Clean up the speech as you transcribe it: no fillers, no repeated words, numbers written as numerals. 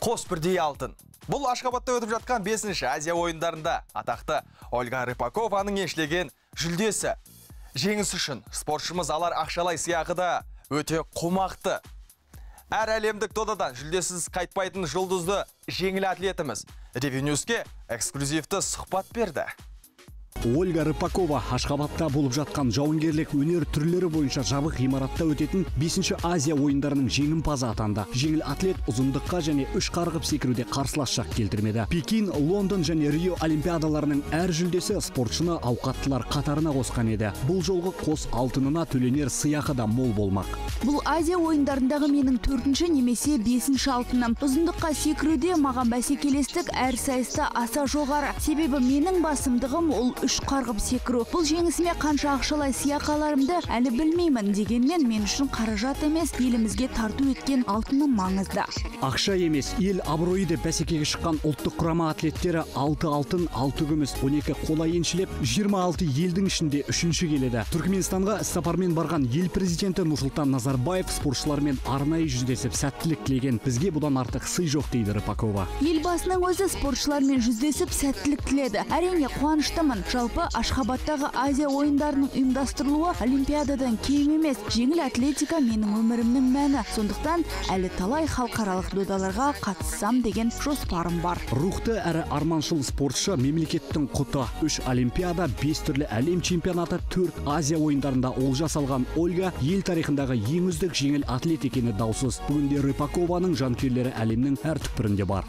қос бірдей алтын. Бұл Ашхабадта өтіп жатқан 5-ші Азия ойындарында атақты Ольга Рыпакованың еншілеген жүлдесі. Жеңіс үшін спортшымыз алар ақшалай сыйақы да өте қомақты. Әр әлемдік додадан жүлдесіз қайтпайтын жұлдызды жеңіл атлетіміз Ревенюске эксклюзивті сұхбат берді. Ольга Рыпакова Ашхабадта болып жатқан жауынгерлік өнер түрлері бойынша жабық ғимаратта өтетін 5-ші Азия ойындарының жеңімпазы атанды. Жеңіл атлет ұзындыққа және үш қарғып секіруде қарсылас шақ келтірмеді. Пекин, Лондон және Рио олимпиадаларының әр жүлдесі спортшыны ауқаттылар қатарына қосқан еді. Бұл жолғы қос алтынына төленер сыйақы да мол болмақ. Бұл Азия ойындарындағы менің 4-ші немесе 5-ші алтыным. Ұзындыққа секіруде маған бәсекелестік әр сайыста аса жоғары. Себебі менің басымдығым ол үш қарғып секіру. Бұл жеңісіме қанша ақшалай сыйақы аларымды әлі білмеймін, дегенмен мен үшін қаражат емес, елімізге тарту еткен алтыным маңызды. Ақша емес, ел абыройы деп бәсекеге шыққан ұлттық құрама атлеттері 6 алтын, 6 күміс, 12 қола еншілеп, 26 елдің ішінде 3-ші келеді. Түркменстанға іссапармен барған ел президенті Нұрсұлтан Назарбаев спортшылармен арнайы жүздесіп сәттілік тілеген. Бізге бұдан артық сый жоқ дейді Рыпакова. Елбасының өзі спортшылармен жүздесіп сәттілік тіледі. Әрине қуаныштымын. Жалпы Ашхабадтағы Азия ойындарының ұйымдастырылуы олимпиададан кем емес. Жеңіл атлетика менің өмірімнің мәні. Сондықтан әлі талай халықаралық додаларға қатыссам деген жоспарым бар. Рухты әрі арманшыл спортшы мемлекеттің құты. 3 олимпиада, 5 түрлі әлем чемпионаты, 4 Азия ойындарында олжа салған Ольга ел тарихындағы ең үздік жеңіл атлет екені даусыз. Бүгінде Рыпакованың жанкүйерлері әлемнің әр түкпірінде бар.